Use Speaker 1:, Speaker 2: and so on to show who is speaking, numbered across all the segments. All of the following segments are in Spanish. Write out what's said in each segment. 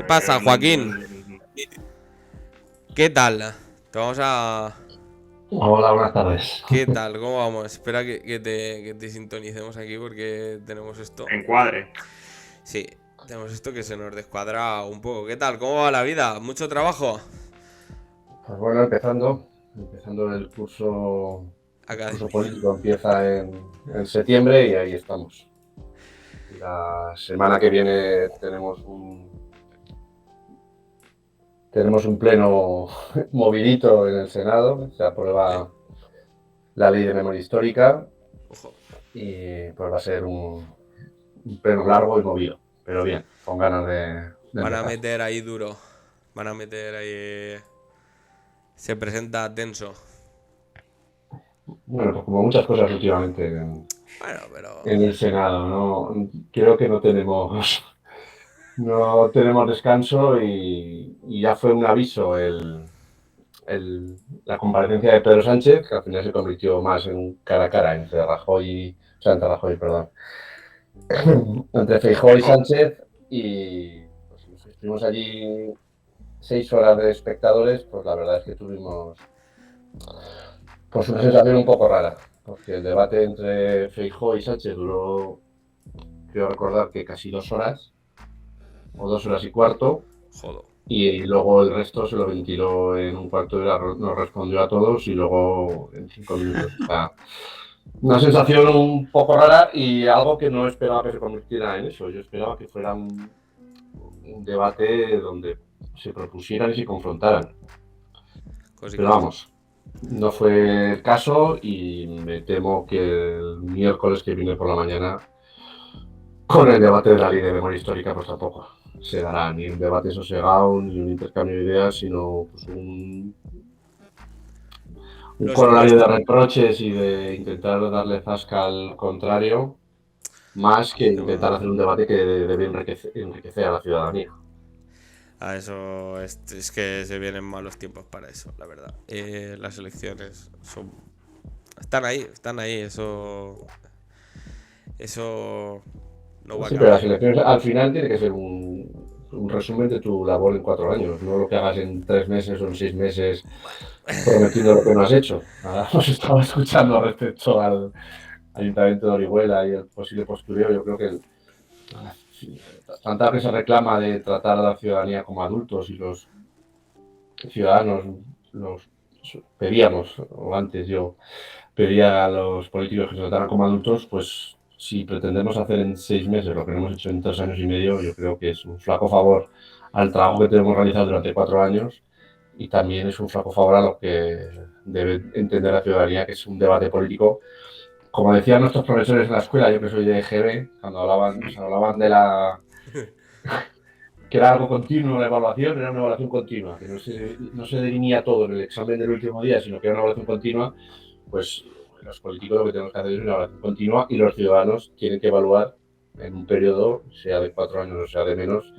Speaker 1: pasa, Joaquín? ¿Qué tal? Te vamos a...
Speaker 2: Hola, buenas tardes.
Speaker 1: ¿Qué tal? ¿Cómo vamos? Espera que te sintonicemos aquí porque tenemos esto.
Speaker 3: Encuadre.
Speaker 1: Sí, tenemos esto que se nos descuadra un poco. ¿Qué tal? ¿Cómo va la vida? ¿Mucho trabajo?
Speaker 2: Pues bueno, empezando el curso
Speaker 1: Académico.
Speaker 2: político empieza en septiembre y ahí estamos. La semana que viene tenemos un pleno movidito en el Senado, se aprueba la ley de memoria histórica
Speaker 1: Ojo.
Speaker 2: y pues va a ser un pleno largo y movido, pero bien, con ganas de
Speaker 1: Van a
Speaker 2: empezar.
Speaker 1: meter ahí duro. Van a meter ahí... Se presenta tenso.
Speaker 2: Bueno, pues como muchas cosas últimamente
Speaker 1: Bueno, pero...
Speaker 2: en el Senado, ¿no? Creo que no tenemos descanso y ya fue un aviso la comparecencia de Pedro Sánchez, que al final se convirtió más en un cara a cara entre Rajoy, perdón, entre Feijóo y Sánchez, y pues, nos estuvimos allí 6 horas de espectadores. Pues la verdad es que tuvimos pues una sensación un poco rara, porque el debate entre Feijóo y Sánchez duró, creo recordar que casi 2 horas o 2 horas y cuarto.
Speaker 1: Jodo.
Speaker 2: Y luego el resto se lo ventiló en un cuarto de hora, nos respondió a todos y luego en 5 minutos. O sea, una sensación un poco rara y algo que no esperaba que se convirtiera en eso. Yo esperaba que fuera un debate donde se propusieran y se confrontaran. Pero vamos, no fue el caso y me temo que el miércoles que viene por la mañana, con el debate de la ley de memoria histórica, pues tampoco se dará ni un debate sosegado, ni un intercambio de ideas, sino pues un
Speaker 1: Lo
Speaker 2: corolario de
Speaker 1: supuesto.
Speaker 2: reproches y de intentar darle zasca al contrario, más que intentar hacer un debate que debe enriquecer a la ciudadanía.
Speaker 1: A eso es que se vienen malos tiempos para eso, la verdad. Las elecciones son... Están ahí, eso no va a
Speaker 2: Sí, pero las
Speaker 1: cambiar.
Speaker 2: elecciones al final tiene que ser un resumen de tu labor en 4 años, no lo que hagas en 3 meses o en 6 meses prometiendo lo que no has hecho. Ahora nos estaba escuchando respecto al Ayuntamiento de Orihuela y el posible postureo. Yo creo que tanta que se reclama de tratar a la ciudadanía como adultos y los ciudadanos los pedíamos, o antes yo pedía a los políticos que se trataran como adultos, pues si pretendemos hacer en 6 meses lo que no hemos hecho en 3 años y medio, yo creo que es un flaco favor al trabajo que tenemos realizado durante 4 años y también es un flaco favor a lo que debe entender la ciudadanía, que es un debate político. Como decían nuestros profesores en la escuela, yo que soy de EGB, cuando hablaban de que era algo continuo, la evaluación era una evaluación continua, que no se definía todo en el examen del último día, sino que era una evaluación continua. Pues los políticos lo que tenemos que hacer es una evaluación continua y los ciudadanos tienen que evaluar en un periodo, sea de 4 años o sea de menos,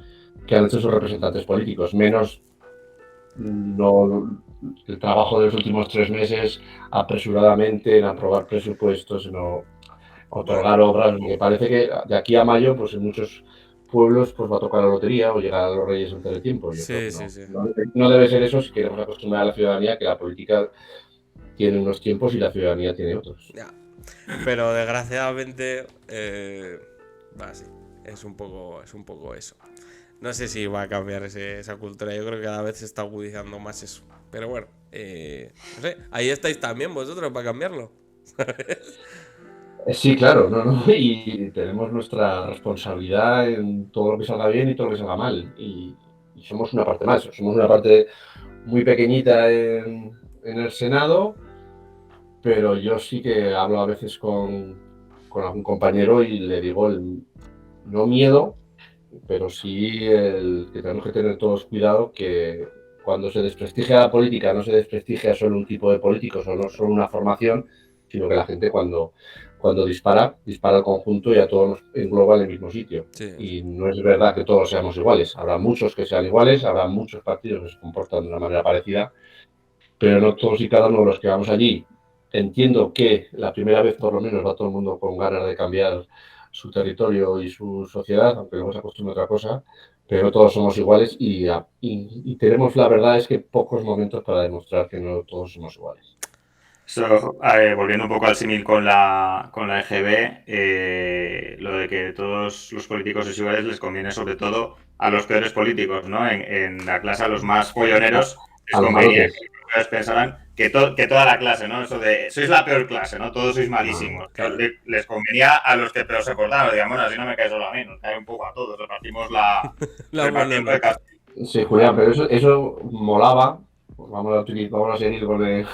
Speaker 2: que han hecho sus representantes políticos. Menos no, el trabajo de los últimos 3 meses apresuradamente en aprobar presupuestos, en
Speaker 1: Bueno,
Speaker 2: otorgar obras, porque parece que de aquí a mayo, pues en muchos pueblos pues va a tocar la lotería o llegar a los reyes antes de tiempo. Yo creo
Speaker 1: sí,
Speaker 2: que
Speaker 1: sí,
Speaker 2: no,
Speaker 1: sí.
Speaker 2: no debe ser eso si queremos acostumbrar a la ciudadanía que la política tiene unos tiempos y la ciudadanía tiene otros.
Speaker 1: Ya. Pero desgraciadamente va así. Es un poco eso. No sé si va a cambiar esa cultura. Yo creo que cada vez se está agudizando más eso. Pero bueno, no sé. Ahí estáis también vosotros para cambiarlo.
Speaker 2: Sí, claro, no, y tenemos nuestra responsabilidad en todo lo que salga bien y todo lo que salga mal. Y somos una parte más, somos una parte muy pequeñita en el Senado, pero yo sí que hablo a veces con algún compañero y le digo no miedo, pero sí que tenemos que tener todos cuidado, que cuando se desprestigia la política no se desprestigia solo un tipo de políticos o no solo una formación, sino que la gente cuando dispara al conjunto y a todos nos engloba en el mismo sitio.
Speaker 1: Sí,
Speaker 2: Y no es verdad que todos seamos iguales. Habrá muchos que sean iguales, habrá muchos partidos que se comportan de una manera parecida, pero no todos y cada uno de los que vamos allí. Entiendo que la primera vez por lo menos va todo el mundo con ganas de cambiar su territorio y su sociedad, aunque luego se acostumbra a otra cosa, pero no todos somos iguales y tenemos, la verdad es que pocos momentos para demostrar que no todos somos iguales.
Speaker 3: So, volviendo un poco al símil con la EGB, lo de que todos los políticos son iguales les conviene sobre todo a los peores políticos, ¿no? En la clase a los más folloneros les
Speaker 2: A los
Speaker 3: convenía
Speaker 2: malotes.
Speaker 3: que los pensaran que toda la clase, ¿no? Eso de sois la peor clase, ¿no? Todos sois malísimos.
Speaker 1: Claro.
Speaker 3: Les convenía a los que peor se portaban, digamos, bueno, así no me cae solo a mí, nos cae un poco a todos, repartimos repartimos el castigo.
Speaker 2: Sí, Julián, pero eso molaba. Pues vamos a seguir con en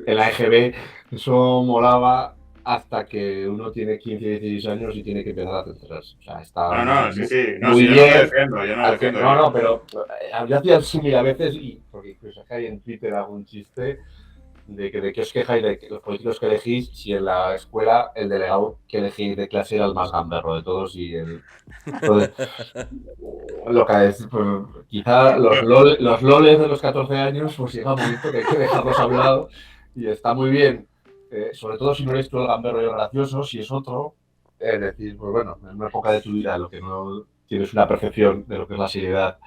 Speaker 2: la EGB. Eso molaba hasta que uno tiene 15, 16 años y tiene que empezar a centrarse. O sea, está
Speaker 3: No, sí. No,
Speaker 2: muy
Speaker 3: sí, yo
Speaker 2: bien.
Speaker 3: no lo defiendo, yo no lo defiendo.
Speaker 2: No, pero yo hacía el símil a veces, porque incluso hay en Twitter algún chiste de que os quejáis de que los políticos que elegís, si en la escuela el delegado que elegís de clase era el más gamberro de todos y entonces, lo que es, pues, quizá los loles de los 14 años, pues llega un momento que hay que dejarlos a un lado y está muy bien, sobre todo si no eres tú el gamberro y el gracioso, si es otro, es decir, pues bueno, en una época de tu vida en lo que no tienes una percepción de lo que es la seriedad,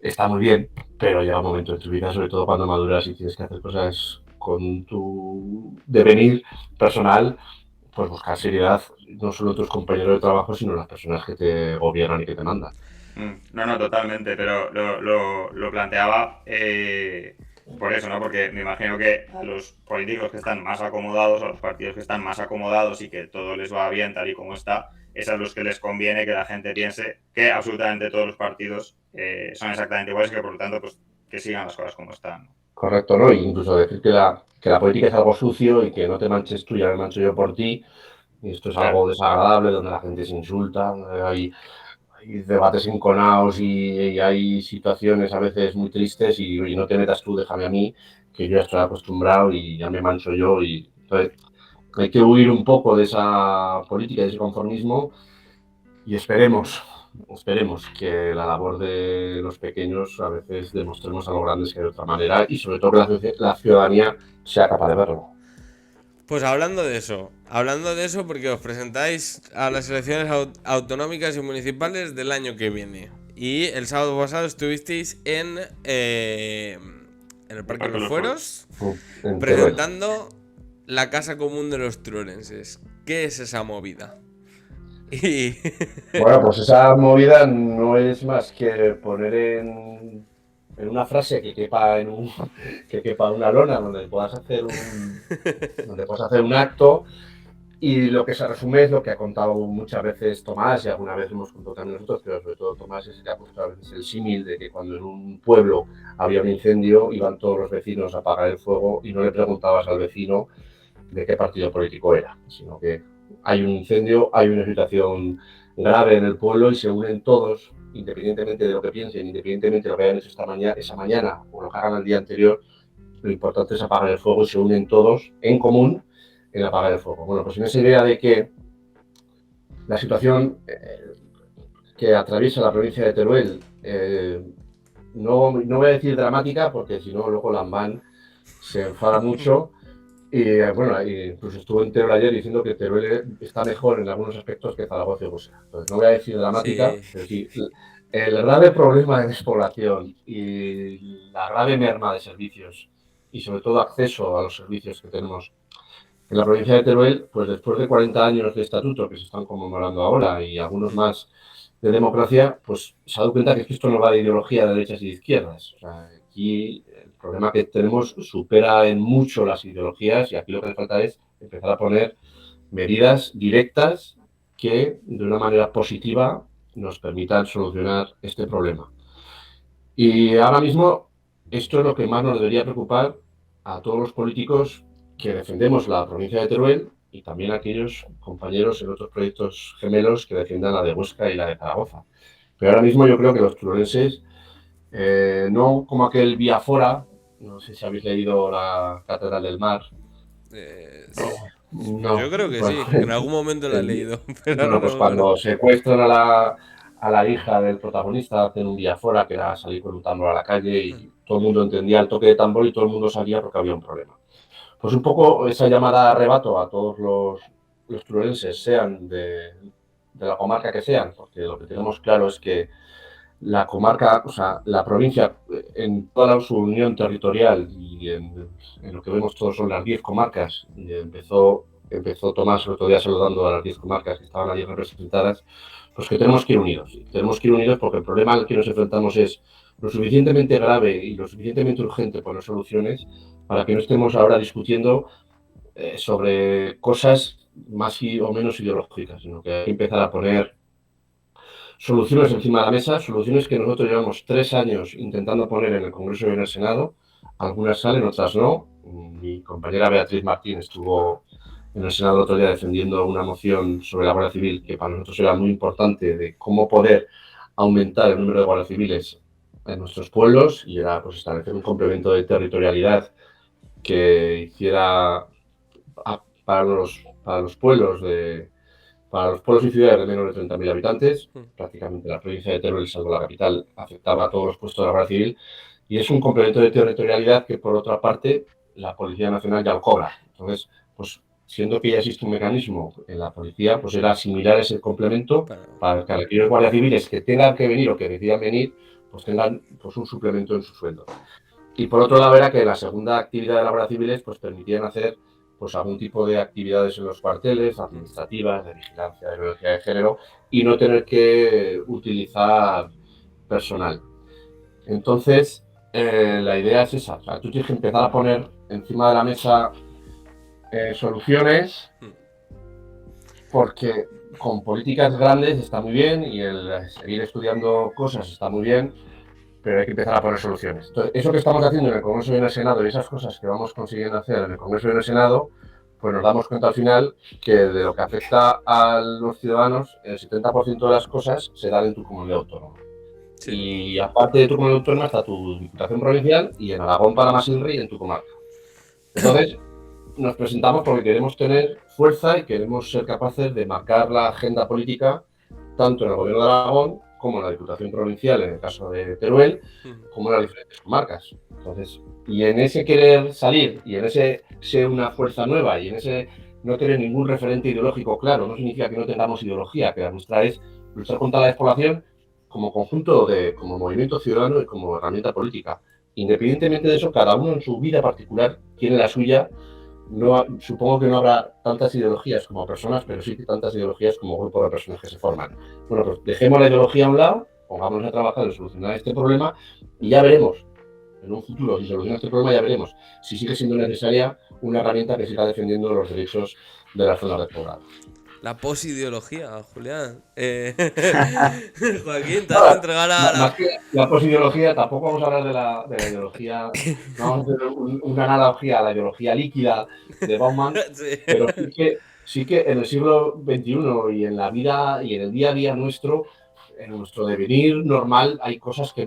Speaker 2: está muy bien, pero llega un momento en tu vida, sobre todo cuando maduras y tienes que hacer cosas con tu devenir personal, pues buscar seriedad, no solo tus compañeros de trabajo, sino las personas que te gobiernan y que te mandan.
Speaker 3: No, totalmente, pero lo planteaba por eso, ¿no? Porque me imagino que a los políticos que están más acomodados, a los partidos que están más acomodados y que todo les va bien tal y como está, es a los que les conviene que la gente piense que absolutamente todos los partidos son exactamente iguales y que por lo tanto pues que sigan las cosas como están.
Speaker 2: Correcto, ¿no? E incluso decir que la política es algo sucio y que no te manches tú, ya me mancho yo por ti. Y esto es algo desagradable, donde la gente se insulta, hay debates enconados y hay situaciones a veces muy tristes y no te metas tú, déjame a mí, que yo ya estoy acostumbrado y ya me mancho yo. Y entonces hay que huir un poco de esa política, de ese conformismo y esperemos que la labor de los pequeños a veces demostremos a los grandes que de otra manera y sobre todo que la ciudadanía sea capaz de verlo.
Speaker 1: Pues hablando de eso porque os presentáis a las elecciones autonómicas y municipales del año que viene. Y el sábado pasado estuvisteis en el Parque de los Fueros presentando la Casa Común de los Turolenses. ¿Qué es esa movida?
Speaker 2: Bueno, pues esa movida no es más que poner en una frase que quepa en una lona donde puedas hacer un acto, y lo que se resume es lo que ha contado muchas veces Tomás y alguna vez hemos contado también nosotros, pero sobre todo Tomás es el que ha puesto a veces el símil de que cuando en un pueblo había un incendio iban todos los vecinos a apagar el fuego y no le preguntabas al vecino de qué partido político era, sino que hay un incendio, hay una situación grave en el pueblo y se unen todos, independientemente de lo que piensen, independientemente de lo que hayan hecho esa mañana o lo que hagan el día anterior, lo importante es apagar el fuego y se unen todos en común en apagar el fuego. Bueno, pues en esa idea de que la situación que atraviesa la provincia de Teruel, no voy a decir dramática, porque si no luego Lambán se enfada mucho. Y bueno, incluso estuvo en Teruel ayer diciendo que Teruel está mejor en algunos aspectos que Zaragoza y Busa. Entonces no voy a decir dramática, sí. Pero sí, el grave problema de despoblación y la grave merma de servicios y sobre todo acceso a los servicios que tenemos en la provincia de Teruel, pues después de 40 años de estatuto que se están conmemorando ahora y algunos más de democracia, pues se ha dado cuenta que esto no va de ideología de derechas y de izquierdas. O sea, aquí el problema que tenemos supera en mucho las ideologías y aquí lo que hace falta es empezar a poner medidas directas que de una manera positiva nos permitan solucionar este problema. Y ahora mismo esto es lo que más nos debería preocupar a todos los políticos que defendemos la provincia de Teruel y también a aquellos compañeros en otros proyectos gemelos que defiendan la de Huesca y la de Zaragoza. Pero ahora mismo yo creo que los turolenses, no como aquel Biafora, no sé si habéis leído la Catedral del Mar.
Speaker 1: No, yo creo que bueno, sí, en algún momento la he leído. Pero
Speaker 2: bueno, pues cuando secuestran a la hija del protagonista, hacen un Biafora que era salir con un tambor a la calle y todo el mundo entendía el toque de tambor y todo el mundo salía porque había un problema. Pues un poco esa llamada de arrebato a todos los turolenses, sean de la comarca que sean, porque lo que tenemos claro es que la comarca, o sea, la provincia en toda su unión territorial y en lo que vemos todos son las 10 comarcas, y empezó Tomás el otro día saludando a las 10 comarcas que estaban allí representadas, pues que tenemos que ir unidos. Tenemos que ir unidos porque el problema al que nos enfrentamos es lo suficientemente grave y lo suficientemente urgente poner soluciones para que no estemos ahora discutiendo sobre cosas más o menos ideológicas, sino que hay que empezar a poner soluciones encima de la mesa, soluciones que nosotros llevamos 3 años intentando poner en el Congreso y en el Senado. Algunas salen, otras no. Mi compañera Beatriz Martín estuvo en el Senado el otro día defendiendo una moción sobre la Guardia Civil que para nosotros era muy importante, de cómo poder aumentar el número de guardias civiles en nuestros pueblos, y era pues establecer un complemento de territorialidad que hiciera para los pueblos y ciudades de menos de 30.000 habitantes. Prácticamente la provincia de Teruel, salvo la capital, afectaba a todos los puestos de la Guardia Civil, y es un complemento de territorialidad que, por otra parte, la Policía Nacional ya lo cobra. Entonces, pues siendo que ya existe un mecanismo en la policía, pues era asimilar ese complemento para que aquellos guardias civiles que tengan que venir o que decidan venir, pues tengan pues un suplemento en su sueldo. Y por otro lado era que la segunda actividad de la Guardia Civil pues permitían hacer pues algún tipo de actividades en los cuarteles, administrativas, de vigilancia, de violencia de género, y no tener que utilizar personal. Entonces, la idea es esa. O sea, tú tienes que empezar a poner encima de la mesa soluciones, porque con políticas grandes está muy bien y el seguir estudiando cosas está muy bien, pero hay que empezar a poner soluciones. Entonces, eso que estamos haciendo en el Congreso y en el Senado y esas cosas que vamos consiguiendo hacer en el Congreso y en el Senado, pues nos damos cuenta al final que de lo que afecta a los ciudadanos, el 70% de las cosas se dan en tu comunidad autónoma. Sí. Y aparte de tu comunidad autónoma está tu diputación provincial y en Aragón, Palma, Sinri en tu comarca. Entonces, nos presentamos porque queremos tener fuerza y queremos ser capaces de marcar la agenda política tanto en el Gobierno de Aragón como en la Diputación Provincial, en el caso de Teruel, como en las diferentes comarcas. Entonces, y en ese querer salir, y en ese ser una fuerza nueva, y en ese no tener ningún referente ideológico claro, no significa que no tengamos ideología, que la nuestra es luchar contra la despoblación como conjunto, como movimiento ciudadano y como herramienta política. Independientemente de eso, cada uno en su vida particular tiene la suya. No, supongo que no habrá tantas ideologías como personas, pero sí que tantas ideologías como grupos de personas que se forman. Bueno, pues dejemos la ideología a un lado, pongámonos a trabajar en solucionar este problema y ya veremos, en un futuro, si soluciona este problema, ya veremos si sigue siendo necesaria una herramienta que siga defendiendo los derechos de las zonas despobladas.
Speaker 1: La posideología, Julián. Joaquín, te has entregado a
Speaker 2: Más que la posideología, tampoco vamos a hablar de la ideología, no vamos a hacer una analogía a la ideología líquida de Bauman, sí. Pero sí que en el siglo XXI y en la vida y en el día a día nuestro, en nuestro devenir normal, hay cosas que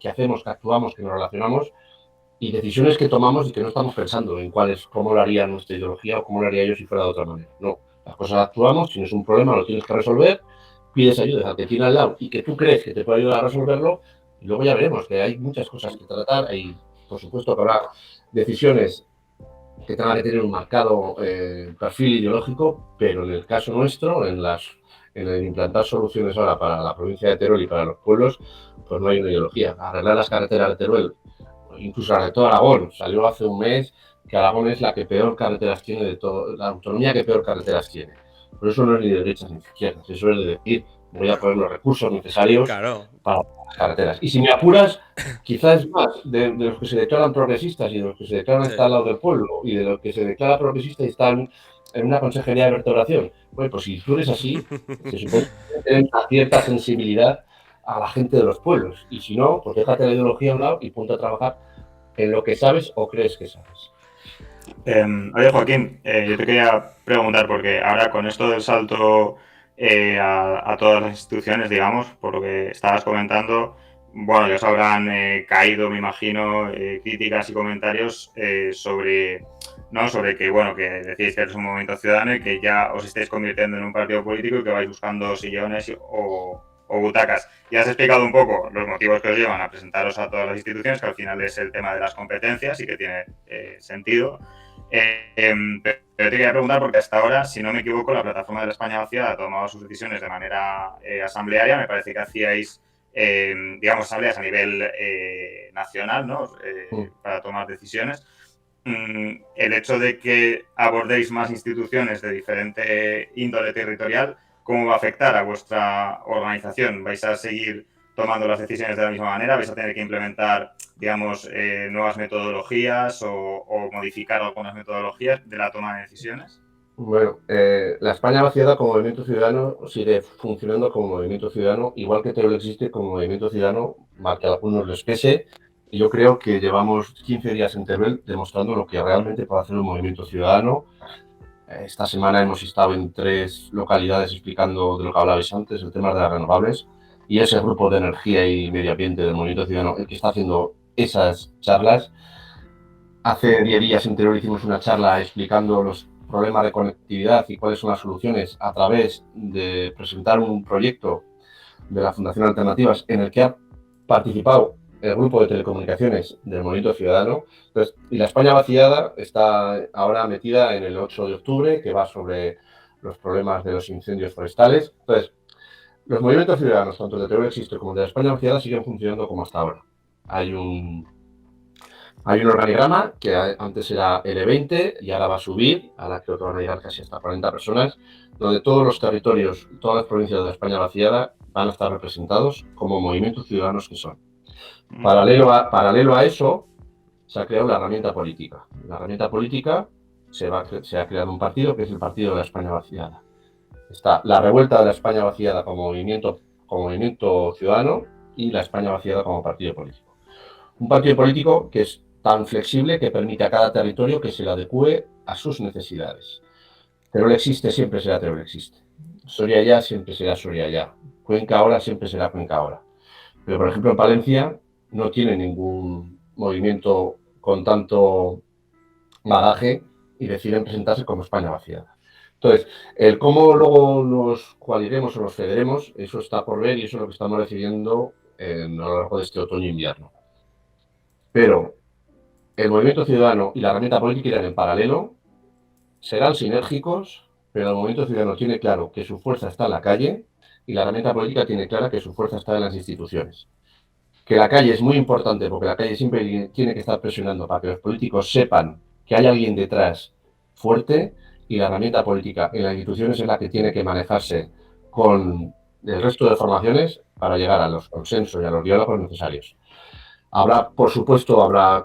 Speaker 2: hacemos, que actuamos, que nos relacionamos, y decisiones que tomamos y que no estamos pensando en cómo lo haría nuestra ideología o cómo lo haría yo si fuera de otra manera. No, las cosas actuamos, tienes un problema, lo tienes que resolver, pides ayuda al que tiene al lado y que tú crees que te puede ayudar a resolverlo, y luego ya veremos que hay muchas cosas que tratar y por supuesto que habrá decisiones que tengan que tener un marcado perfil ideológico, pero en el caso nuestro, en el implantar soluciones ahora para la provincia de Teruel y para los pueblos, pues no hay una ideología. Arreglar las carreteras de Teruel, incluso la de todo Aragón, salió hace un mes que Aragón es la que peor carreteras tiene de todo, la autonomía que peor carreteras tiene. Por eso no es ni de derechas ni de izquierdas, eso es de decir, voy a poner los recursos necesarios para las carreteras. Y si me apuras, quizás más de los que se declaran progresistas y de los que se declaran estar al lado del pueblo y de los que se declara progresista y están en una consejería de vertebración. Bueno, pues si tú eres así, se supone que tienes una cierta sensibilidad a la gente de los pueblos. Y si no, pues déjate la ideología a un lado y ponte a trabajar en lo que sabes o crees que sabes.
Speaker 3: Oye, Joaquín, yo te quería preguntar, porque ahora con esto del salto a todas las instituciones, digamos, por lo que estabas comentando, bueno, ya os habrán caído, me imagino, críticas y comentarios sobre que, bueno, que decís que eres un movimiento ciudadano y que ya os estáis convirtiendo en un partido político y que vais buscando sillones o butacas. Ya has explicado un poco los motivos que os llevan a presentaros a todas las instituciones, que al final es el tema de las competencias y que tiene sentido. Pero te quería preguntar, porque hasta ahora, si no me equivoco, la plataforma de la España Vacía ha tomado sus decisiones de manera asamblearia. Me parece que hacíais digamos, asambleas a nivel nacional, ¿no? Para tomar decisiones. El hecho de que abordéis más instituciones de diferente índole territorial, ¿cómo va a afectar a vuestra organización? ¿Vais a seguir tomando las decisiones de la misma manera? ¿Vais a tener que implementar, digamos, nuevas metodologías o modificar algunas metodologías de la toma de decisiones?
Speaker 2: Bueno, la España vaciada como movimiento ciudadano sigue funcionando como movimiento ciudadano, igual que Teruel existe como movimiento ciudadano, mal que a algunos les pese. Y yo creo que llevamos 15 días en Teruel demostrando lo que realmente puede hacer un movimiento ciudadano. Esta semana hemos estado en 3 localidades explicando de lo que hablabais antes, el tema de las renovables, y ese grupo de energía y medio ambiente del movimiento ciudadano, el que está haciendo esas charlas. Hace 10 días en Teruel hicimos una charla explicando los problemas de conectividad y cuáles son las soluciones a través de presentar un proyecto de la Fundación Alternativas en el que ha participado el grupo de telecomunicaciones del Movimiento Ciudadano. Entonces, y la España vaciada está ahora metida en el 8 de octubre, que va sobre los problemas de los incendios forestales. Entonces, los movimientos ciudadanos, tanto de Teruel Existe como de la España vaciada, siguen funcionando como hasta ahora. Hay un organigrama que antes era L20 y ahora va a subir, ahora creo que van a llegar casi hasta 40 personas, donde todos los territorios, todas las provincias de la España vaciada van a estar representados como movimientos ciudadanos que son. Paralelo a eso, se ha creado la herramienta política. La herramienta política se ha creado un partido que es el Partido de la España Vaciada. Está la Revuelta de la España Vaciada como movimiento ciudadano y la España Vaciada como partido político. Un partido político que es tan flexible que permite a cada territorio que se le adecue a sus necesidades. Teruel Existe siempre será Teruel Existe. Soria Ya siempre será Soria Ya. Cuenca Ahora siempre será Cuenca Ahora. Pero, por ejemplo, en Palencia no tiene ningún movimiento con tanto bagaje y deciden presentarse como España Vaciada. Entonces, el cómo luego nos coaliremos o nos federemos, eso está por ver y eso es lo que estamos decidiendo a lo largo de este otoño e invierno. Pero el movimiento ciudadano y la herramienta política irán en paralelo, serán sinérgicos, pero el movimiento ciudadano tiene claro que su fuerza está en la calle y la herramienta política tiene clara que su fuerza está en las instituciones. Que la calle es muy importante porque la calle siempre tiene que estar presionando para que los políticos sepan que hay alguien detrás fuerte y la herramienta política en las instituciones es la que tiene que manejarse con el resto de formaciones para llegar a los consensos y a los diálogos necesarios. Habrá, por supuesto,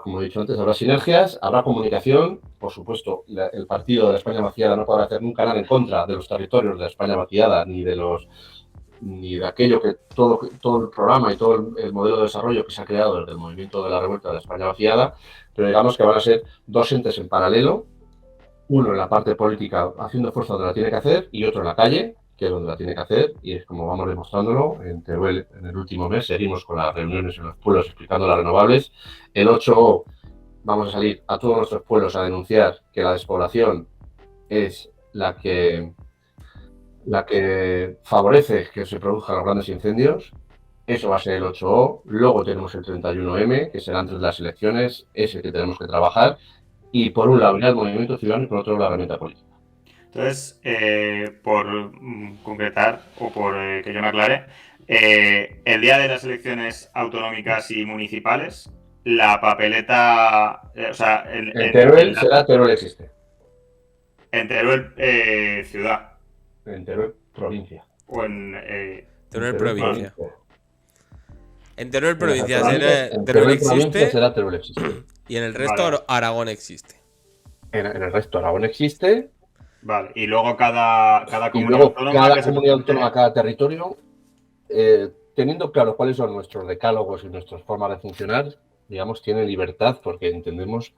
Speaker 2: como he dicho antes, habrá sinergias, habrá comunicación. Por supuesto, el partido de la España Vaciada no podrá hacer nunca nada en contra de los territorios de la España Vaciada ni de aquello que todo el programa y todo el modelo de desarrollo que se ha creado desde el movimiento de la revuelta de la España Vaciada, pero digamos que van a ser 2 entes en paralelo, uno en la parte política haciendo fuerza donde la tiene que hacer y otro en la calle, que es donde la tiene que hacer, y es como vamos demostrándolo. En Teruel, en el último mes, seguimos con las reuniones en los pueblos explicando las renovables. El 8 vamos a salir a todos nuestros pueblos a denunciar que la despoblación es la que favorece que se produzcan los grandes incendios. Eso va a ser el 8O. Luego tenemos el 31M, que será antes de las elecciones, es el que tenemos que trabajar. Y por un lado irá el movimiento ciudadano y por otro la herramienta política.
Speaker 3: Entonces, por concretar o por que yo me aclare, el día de las elecciones autonómicas y municipales, la papeleta, o sea,
Speaker 2: en Teruel será Teruel Existe.
Speaker 3: En Teruel ciudad.
Speaker 2: En Teruel provincia.
Speaker 3: O en
Speaker 1: Teruel provincia. En Teruel provincia
Speaker 2: Teruel Existe será Teruel Existe.
Speaker 1: Y en el resto vale. Aragón existe.
Speaker 2: En el resto Aragón existe.
Speaker 3: Vale, y luego cada comunidad
Speaker 2: autónoma, cada territorio, teniendo claro cuáles son nuestros decálogos y nuestras formas de funcionar, digamos, tiene libertad porque entendemos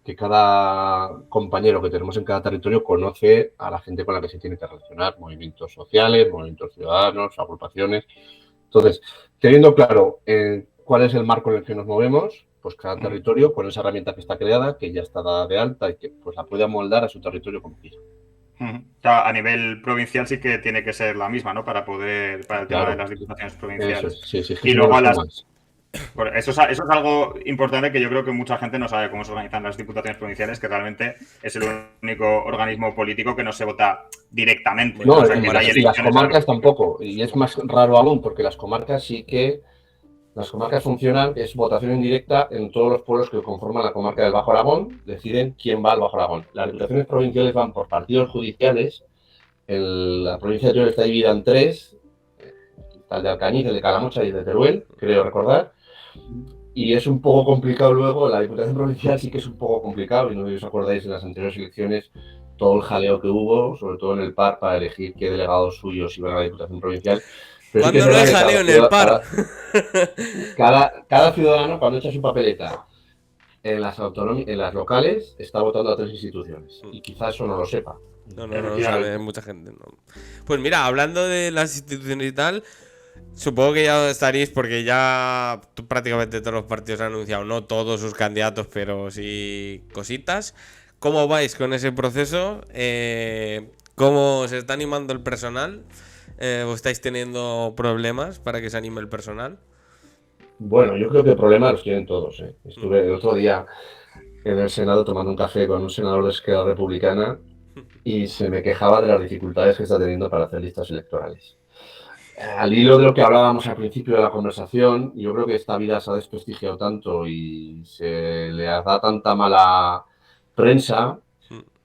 Speaker 2: que cada compañero que tenemos en cada territorio conoce a la gente con la que se tiene que relacionar, movimientos sociales, movimientos ciudadanos, agrupaciones. Entonces, teniendo claro cuál es el marco en el que nos movemos, pues cada territorio con esa herramienta que está creada, que ya está dada de alta y que pues la puede amoldar a su territorio como quiera.
Speaker 3: A nivel provincial sí que tiene que ser la misma, ¿no? Para el tema de las diputaciones provinciales.
Speaker 2: Sí,
Speaker 3: y luego eso es algo importante que yo creo que mucha gente no sabe cómo se organizan las diputaciones provinciales, que realmente es el único organismo político que no se vota directamente.
Speaker 2: No, y las comarcas tampoco. Y es más raro aún, porque las comarcas sí que Las comarcas funcionan, es votación indirecta en todos los pueblos que conforman la comarca del Bajo Aragón, deciden quién va al Bajo Aragón. Las diputaciones provinciales van por partidos judiciales. La provincia de Teruel está dividida en 3, está el de Alcañiz, el de Calamocha y el de Teruel, creo recordar. Y es un poco complicado luego, la diputación provincial sí que es un poco complicado, y no os acordáis en las anteriores elecciones todo el jaleo que hubo, sobre todo en el PAR, para elegir qué delegados suyos iban a la diputación provincial. Pero sí que es
Speaker 1: ¿Cuándo no
Speaker 2: verdad
Speaker 1: hay
Speaker 2: que
Speaker 1: jaleo en el PAR?
Speaker 2: cada ciudadano, cuando echa su papeleta en las locales, está votando a 3 instituciones. Y quizás eso no lo sepa.
Speaker 1: No lo sabe mucha gente. No. Pues mira, hablando de las instituciones y tal, supongo que ya estaréis, porque ya prácticamente todos los partidos han anunciado, no todos sus candidatos, pero sí cositas. ¿Cómo vais con ese proceso? ¿Cómo se está animando el personal? ¿O estáis teniendo problemas para que se anime el personal?
Speaker 2: Bueno, yo creo que problemas los tienen todos. Estuve el otro día en el Senado tomando un café con un senador de Esquerra Republicana y se me quejaba de las dificultades que está teniendo para hacer listas electorales. Al hilo de lo que hablábamos al principio de la conversación, yo creo que esta vida se ha desprestigiado tanto y se le da tanta mala prensa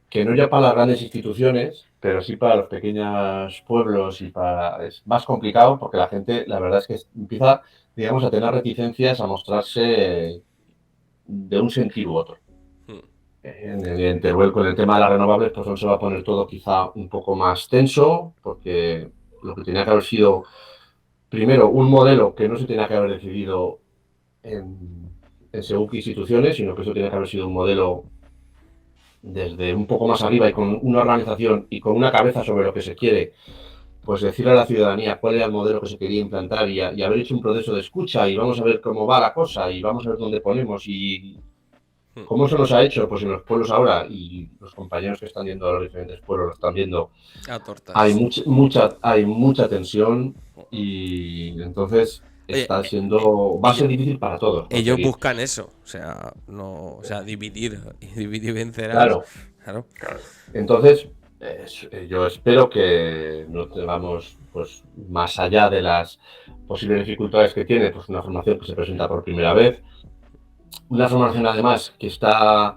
Speaker 2: que no ya para las grandes instituciones, pero sí para los pequeños pueblos es más complicado porque la gente, la verdad es que empieza, digamos, a tener reticencias a mostrarse de un sentido u otro. En Teruel, con el tema de las renovables, pues no se va a poner todo quizá un poco más tenso, porque lo que tenía que haber sido, primero, un modelo que no se tenía que haber decidido en según qué instituciones, sino que eso tenía que haber sido un modelo desde un poco más arriba y con una organización y con una cabeza sobre lo que se quiere, pues decirle a la ciudadanía cuál era el modelo que se quería implantar y haber hecho un proceso de escucha y vamos a ver cómo va la cosa y vamos a ver dónde ponemos y cómo se nos ha hecho, pues en los pueblos ahora, y los compañeros que están yendo a los diferentes pueblos lo están viendo, hay mucha tensión y entonces va a ser difícil para todos.
Speaker 1: Ellos buscan eso, o sea, dividir y vencerás.
Speaker 2: Claro. Entonces, yo espero que no tengamos, pues, más allá de las posibles dificultades que tiene, pues una formación que se presenta por primera vez, una formación además que está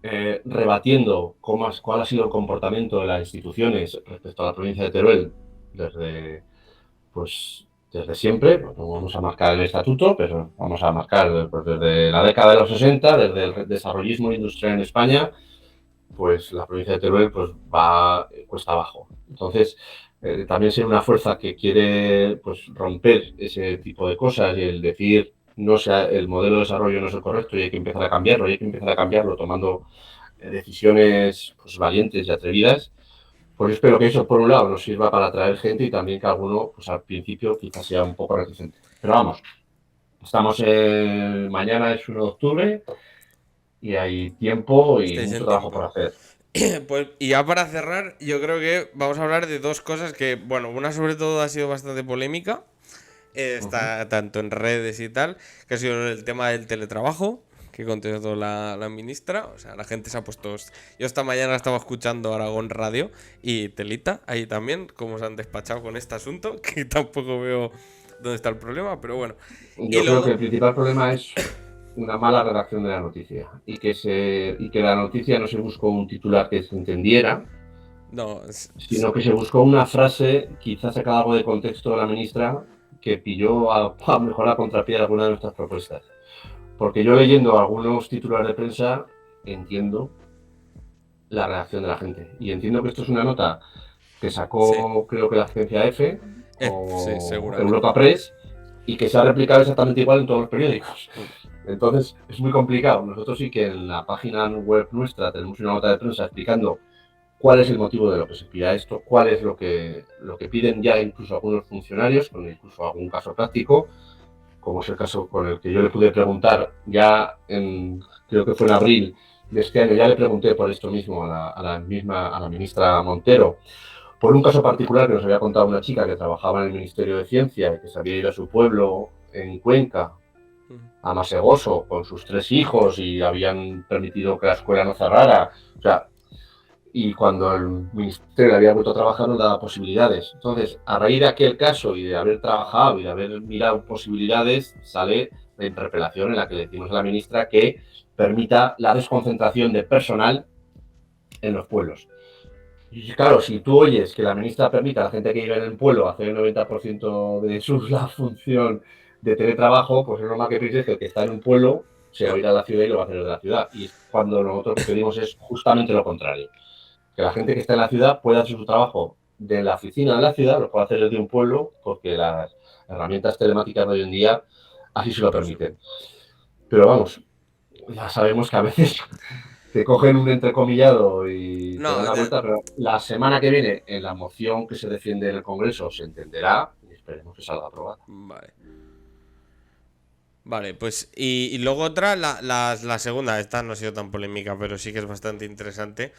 Speaker 2: rebatiendo cuál ha sido el comportamiento de las instituciones respecto a la provincia de Teruel desde siempre. Pues no vamos a marcar el estatuto, pero vamos a marcar pues, desde la década de los 60, desde el desarrollismo industrial en España, pues la provincia de Teruel pues va cuesta abajo. Entonces, también ser una fuerza que quiere pues romper ese tipo de cosas y el decir el modelo de desarrollo no es el correcto y hay que empezar a cambiarlo, tomando decisiones pues, valientes y atrevidas. Pues espero que eso, por un lado, nos sirva para atraer gente y también que alguno, pues al principio, quizás sea un poco reticente. Pero vamos, mañana es 1 de octubre y hay tiempo y mucho trabajo por hacer.
Speaker 1: Pues, y ya para cerrar, yo creo que vamos a hablar de 2 cosas que, bueno, una sobre todo ha sido bastante polémica, está tanto en redes y tal, que ha sido el tema del teletrabajo, que contestó la ministra. O sea, la gente se ha puesto... Yo esta mañana estaba escuchando Aragón Radio y Telita, ahí también, cómo se han despachado con este asunto, que tampoco veo dónde está el problema, pero bueno.
Speaker 2: Yo creo que el principal problema es una mala redacción de la noticia y que la noticia no se buscó un titular que se entendiera, sino que se buscó una frase, quizás sacada algo de contexto de la ministra, que pilló a mejor a contrapié de alguna de nuestras propuestas. Porque yo leyendo algunos titulares de prensa entiendo la reacción de la gente. Y entiendo que esto es una nota que sacó, creo que la agencia EFE o Europa Press, y que se ha replicado exactamente igual en todos los periódicos. Entonces es muy complicado. Nosotros sí que en la página web nuestra tenemos una nota de prensa explicando cuál es el motivo de lo que se pida esto, cuál es lo que piden ya incluso algunos funcionarios, con incluso algún caso práctico, como es el caso con el que yo le pude preguntar ya creo que fue en abril de este año, ya le pregunté por esto mismo a la ministra Montero, por un caso particular que nos había contado una chica que trabajaba en el Ministerio de Ciencia y que se había ido a su pueblo en Cuenca, a Masegoso, con sus 3 hijos y habían permitido que la escuela no cerrara. O sea, y cuando el ministerio había vuelto a trabajar no daba posibilidades. Entonces, a raíz de aquel caso y de haber trabajado y de haber mirado posibilidades, sale la interpelación en la que le decimos a la ministra que permita la desconcentración de personal en los pueblos. Y claro, si tú oyes que la ministra permite a la gente que vive en el pueblo hacer el 90% de la función de teletrabajo, pues es normal que pienses que el que está en un pueblo se va a ir a la ciudad y lo va a hacer de la ciudad. Y cuando nosotros lo que pedimos es justamente lo contrario. Que la gente que está en la ciudad pueda hacer su trabajo de la oficina de la ciudad, lo puede hacer desde un pueblo, porque las herramientas telemáticas de hoy en día así se lo permiten. Pero vamos, ya sabemos que a veces te cogen un entrecomillado y te dan la vuelta, pero la semana que viene, en la moción que se defiende en el Congreso, se entenderá y esperemos que salga aprobada.
Speaker 1: Vale, pues y luego otra, la segunda, esta no ha sido tan polémica, pero sí que es bastante interesante,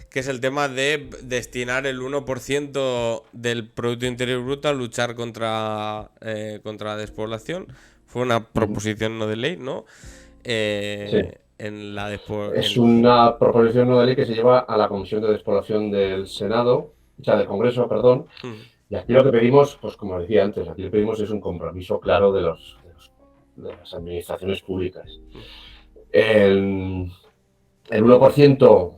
Speaker 1: que es el tema de destinar el 1% del Producto Interior Bruto a luchar contra la despoblación. Fue una proposición no de ley, ¿no?
Speaker 2: Sí. Es una proposición no de ley que se lleva a la Comisión de Despoblación del Senado, o sea, del Congreso, perdón. Y aquí lo que pedimos, pues como decía antes, aquí lo que pedimos es un compromiso claro de las administraciones públicas. El 1%,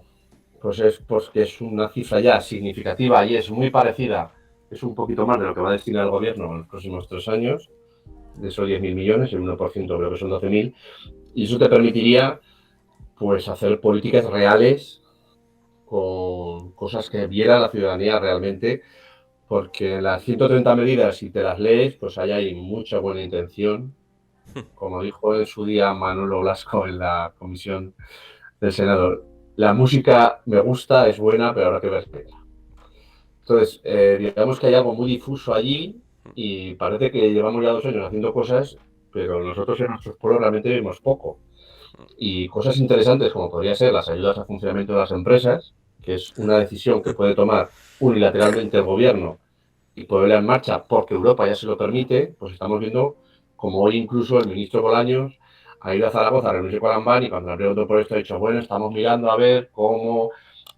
Speaker 2: pues que es una cifra ya significativa y es muy parecida, es un poquito más de lo que va a destinar el gobierno en los próximos 3 años, de esos 10.000 millones, el 1% creo que son 12.000, y eso te permitiría pues hacer políticas reales con cosas que viera la ciudadanía realmente, porque las 130 medidas, si te las lees, pues ahí hay mucha buena intención. Como dijo en su día Manolo Blasco en la comisión del Senado, la música me gusta, es buena, pero habrá que verla. Entonces, digamos que hay algo muy difuso allí y parece que llevamos ya 2 años haciendo cosas, pero nosotros en nuestros pueblos realmente vemos poco. Y cosas interesantes como podría ser las ayudas al funcionamiento de las empresas, que es una decisión que puede tomar unilateralmente el gobierno y ponerla en marcha porque Europa ya se lo permite, pues estamos viendo como hoy incluso el ministro Bolaños ha ido a Zaragoza a reunirse con Lambán y cuando le preguntó por esto ha dicho, bueno, estamos mirando a ver cómo,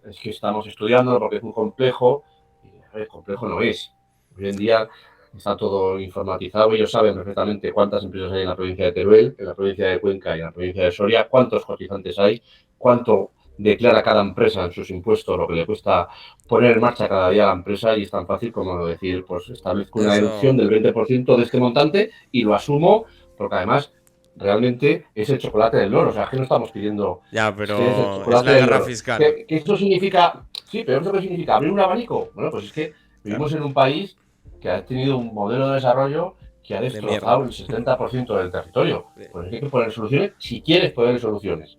Speaker 2: es que estamos estudiando porque es muy complejo. Y a ver, complejo no es. Hoy en día está todo informatizado, ellos saben perfectamente cuántas empresas hay en la provincia de Teruel, en la provincia de Cuenca y en la provincia de Soria, cuántos cotizantes hay, cuánto declara cada empresa en sus impuestos, lo que le cuesta poner en marcha cada día la empresa y es tan fácil como decir, pues establezco una deducción del 20% de este montante y lo asumo, porque además realmente es el chocolate del loro, o sea, es que no estamos pidiendo...
Speaker 1: Ya, pero es la guerra fiscal.
Speaker 2: ¿Que esto significa? Sí, pero ¿esto qué significa? ¿Abrir un abanico? Bueno, pues es que vivimos en un país que ha tenido un modelo de desarrollo que ha destrozado el 70% del territorio. Pues hay que poner soluciones si quieres poner soluciones.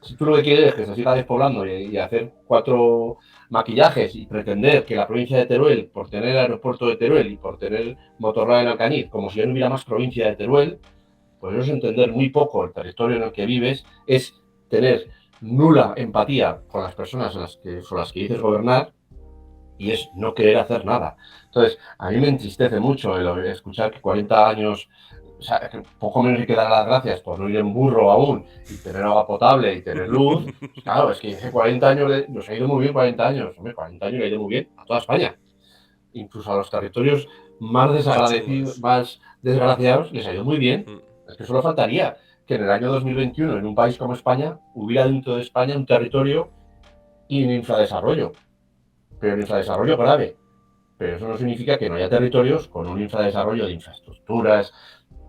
Speaker 2: Si tú lo que quieres es que se siga despoblando y hacer 4 maquillajes y pretender que la provincia de Teruel, por tener el aeropuerto de Teruel y por tener Motorrada en Alcañiz, como si ya no hubiera más provincia de Teruel, pues eso es entender muy poco el territorio en el que vives, es tener nula empatía con las personas son las que dices gobernar y es no querer hacer nada. Entonces, a mí me entristece mucho el escuchar que 40 años, o sea, que poco menos hay que dar las gracias por no ir en burro aún y tener agua potable y tener luz. Claro, es que hace 40 años nos ha ido muy bien 40 años. Hombre, 40 años le ha ido muy bien a toda España. Incluso a los territorios más desagradecidos, más desgraciados, les ha ido muy bien. Es que solo faltaría que en el año 2021, en un país como España, hubiera dentro de España un territorio y un infradesarrollo. Pero un infradesarrollo grave. Pero eso no significa que no haya territorios con un infradesarrollo de infraestructuras.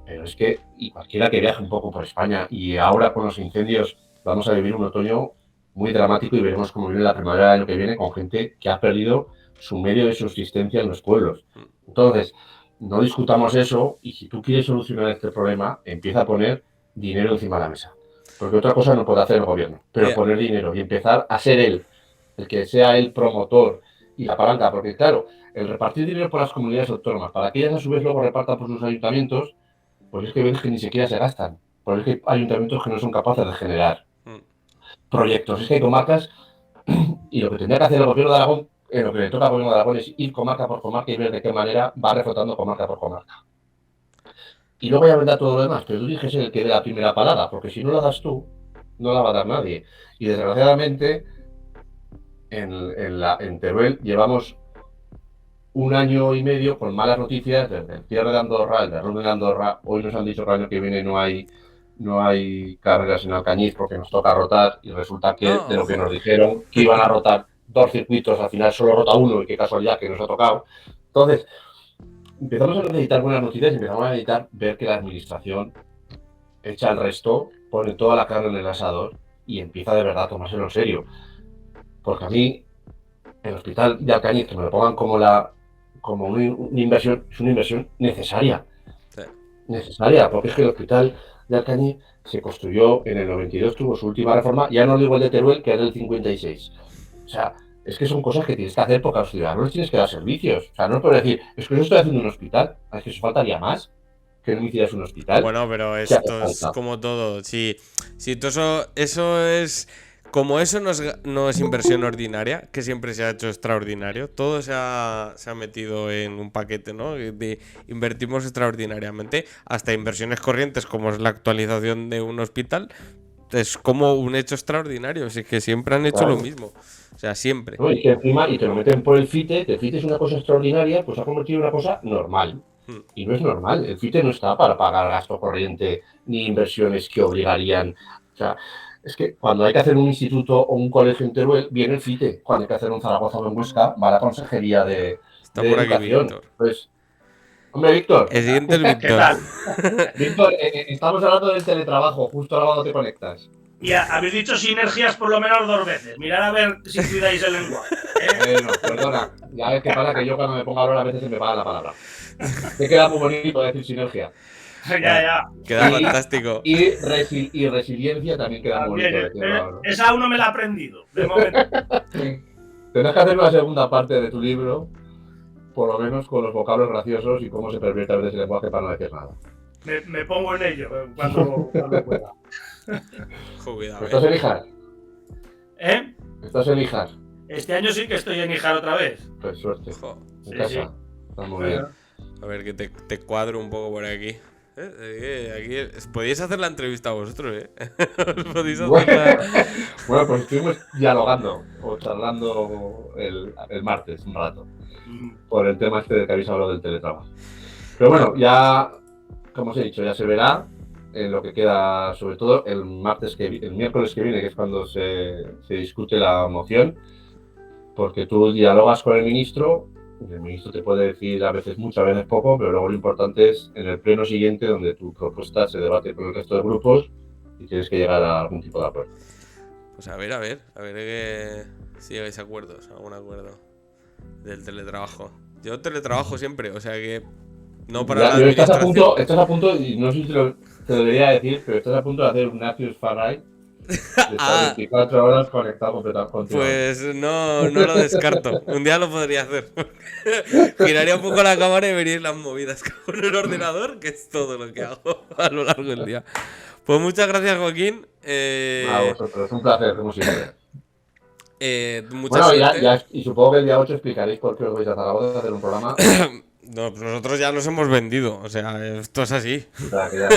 Speaker 2: Pero es que, y cualquiera que viaje un poco por España, y ahora con los incendios vamos a vivir un otoño muy dramático y veremos cómo viene la primavera del año que viene con gente que ha perdido su medio de subsistencia en los pueblos. Entonces, no discutamos eso y si tú quieres solucionar este problema, empieza a poner dinero encima de la mesa. Porque otra cosa no puede hacer el gobierno, pero poner dinero y empezar a ser él, el que sea el promotor y la palanca, porque claro, el repartir dinero por las comunidades autónomas, para que ellas a su vez luego repartan por sus ayuntamientos, pues es que ves que ni siquiera se gastan, porque es que hay ayuntamientos que no son capaces de generar proyectos. Es que hay comarcas y lo que tendría que hacer el gobierno de Aragón, lo que le toca al gobierno de Aragón es ir comarca por comarca y ver de qué manera va reflotando comarca por comarca. Y luego ya vendrá todo lo demás, pero tú dices el que dé la primera palada, porque si no la das tú, no la va a dar nadie. Y desgraciadamente, en Teruel llevamos un año y medio con malas noticias desde el cierre de Andorra, el derrumbe de Andorra. Hoy nos han dicho que el año que viene no hay carreras en Alcañiz porque nos toca rotar, y resulta que de lo que nos dijeron que iban a rotar 2 circuitos, al final solo rota uno, y qué casualidad que nos ha tocado. Entonces, empezamos a necesitar buenas noticias y empezamos a necesitar ver que la administración echa el resto, pone toda la carne en el asador y empieza de verdad a tomárselo en serio. Porque a mí, el hospital de Alcañiz, que me lo pongan como una inversión, es una inversión necesaria.
Speaker 1: Sí.
Speaker 2: Necesaria, porque es que el hospital de Alcañiz se construyó en el 92, tuvo su última reforma, ya no digo el de Teruel, que es del 56. O sea, es que son cosas que tienes que hacer porque a los ciudadanos les tienes que dar servicios. O sea, no es por decir, es que yo estoy haciendo un hospital, es que eso faltaría más que no hicieras un hospital.
Speaker 1: Bueno, pero esto es como todo. Si todo eso es... Como eso no es inversión ordinaria, que siempre se ha hecho extraordinario, todo se ha metido en un paquete, ¿no? De invertimos extraordinariamente, hasta inversiones corrientes como es la actualización de un hospital, es como un hecho extraordinario, así que siempre han hecho lo mismo, o sea, siempre.
Speaker 2: No, y que encima, y te lo meten por el FITE, que el FITE es una cosa extraordinaria, pues ha convertido en una cosa normal. Y no es normal, el FITE no está para pagar gasto corriente ni inversiones que obligarían, o sea... Es que cuando hay que hacer un instituto o un colegio en Teruel, viene el FITE. Cuando hay que hacer un Zaragoza o en Huesca, va la Consejería de Educación.
Speaker 1: Víctor.
Speaker 2: Pues, hombre, Víctor.
Speaker 1: El siguiente es Víctor.
Speaker 4: ¿Qué tal?
Speaker 2: Víctor, estamos hablando del teletrabajo, justo ahora cuando te conectas.
Speaker 4: Y habéis dicho sinergias por lo menos 2 veces. Mirad a ver si cuidáis el lenguaje.
Speaker 2: Bueno, perdona. Ya ves que pasa que yo cuando me pongo a hablar a veces se me va la palabra. Te queda muy bonito decir sinergia.
Speaker 4: Ya.
Speaker 1: Queda fantástico.
Speaker 2: Y resiliencia también queda muy bonito.
Speaker 4: Esa aún no me la he aprendido, de momento.
Speaker 2: Tendrás que hacer una segunda parte de tu libro, por lo menos con los vocablos graciosos y cómo se pervierte a veces el lenguaje para no decir nada.
Speaker 4: Me pongo en ello cuando pueda.
Speaker 1: Cuidado,
Speaker 2: ¿Estás en Ijar?
Speaker 4: ¿Eh?
Speaker 2: ¿Estás en Ijar?
Speaker 4: Este año sí que estoy en Ijar otra vez.
Speaker 2: Pues suerte. En casa.
Speaker 4: Sí.
Speaker 2: Está muy bien.
Speaker 1: A ver, que te cuadro un poco por aquí. Aquí podéis hacer la entrevista vosotros, ¿eh? Podéis hacerla.
Speaker 2: Bueno, pues estuvimos dialogando o charlando el martes un rato por el tema este de que habéis hablado del teletrabajo. Pero bueno, ya, como os he dicho, ya se verá en lo que queda, sobre todo el miércoles que viene, que es cuando se discute la moción, porque tú dialogas con el ministro. El ministro te puede decir a veces mucho, a veces poco, pero luego lo importante es en el pleno siguiente, donde tu propuesta se debate con el resto de grupos y tienes que llegar a algún tipo de acuerdo.
Speaker 1: Pues a ver que si llegáis a acuerdos, algún acuerdo del teletrabajo. Yo teletrabajo siempre, o sea que no para la administración.
Speaker 2: Estás a punto, y no sé si te lo debería decir, pero estás a punto de hacer un Nacius Farray. Está 24 horas conectado completamente.
Speaker 1: Pues no lo descarto. Un día lo podría hacer. Giraría un poco la cámara y veríais las movidas con el ordenador, que es todo lo que hago a lo largo del día. Pues muchas gracias, Joaquín.
Speaker 2: A vosotros, un placer, como siempre.
Speaker 1: Muchas
Speaker 2: bueno, y supongo que el día 8 explicaréis por qué os vais a Zaragoza a hacer un programa.
Speaker 1: No, pues nosotros ya nos hemos vendido, o sea, esto es así.
Speaker 2: Ya.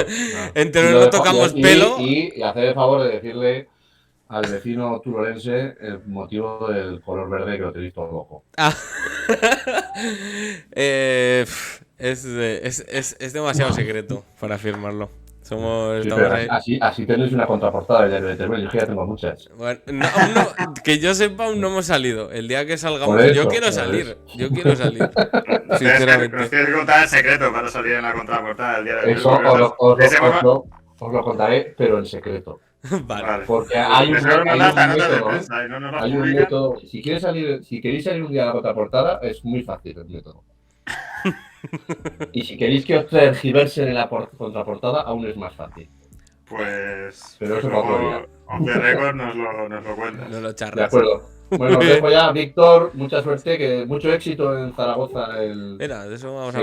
Speaker 1: En Teruel no tocamos pelo.
Speaker 2: Y hacer el favor de decirle al vecino turolense el motivo del color verde que lo tenéis todo loco. Es demasiado secreto para firmarlo. Así tenéis una contraportada de Teruel, yo ya tengo muchas.
Speaker 1: Bueno, que yo sepa, aún no hemos salido. El día que salgamos, yo quiero salir. Sinceramente.
Speaker 3: Nos tienes que contar el secreto para salir en la contraportada del día de hoy.
Speaker 2: Eso os lo contaré, pero en secreto.
Speaker 1: Vale.
Speaker 2: Porque hay un método. Si queréis salir un día a la contraportada, es muy fácil el método. Y si queréis que os tergiversen en la contraportada, aún es más fácil.
Speaker 3: Pues.
Speaker 2: Pero eso
Speaker 3: luego, off the record nos lo cuentas.
Speaker 1: Nos lo charlas.
Speaker 2: De acuerdo. Bueno, os dejo ya, Víctor. Mucha suerte, mucho éxito en Zaragoza el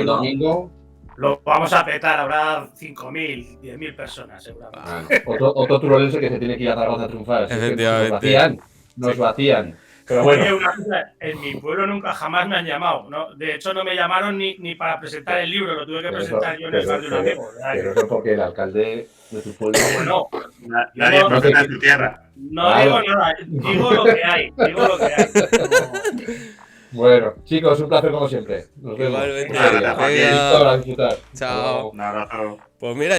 Speaker 2: domingo.
Speaker 4: Lo vamos a petar, habrá 5.000, 10.000 personas, seguramente.
Speaker 2: Otro turolense que se tiene que ir a Zaragoza a triunfar.
Speaker 1: Efectivamente.
Speaker 2: Nos vacían. Pero bueno.
Speaker 4: Oye, una cosa, en mi pueblo nunca jamás me han llamado, ¿no? De hecho, no me llamaron ni para presentar el libro, lo tuve que presentar yo en el bar de un amigo.
Speaker 2: Pero eso porque el alcalde de tu pueblo.
Speaker 4: No,
Speaker 3: nadie protege tu tierra.
Speaker 4: No
Speaker 2: Claro.
Speaker 4: digo nada, digo lo que hay. Digo lo que hay.
Speaker 2: Bueno, chicos, un placer como siempre. Nos vemos.
Speaker 1: Igualmente.
Speaker 3: Venga,
Speaker 1: Venga.
Speaker 2: Víctor, a disfrutar.
Speaker 1: Chao.
Speaker 3: Un abrazo.
Speaker 1: Pues mira.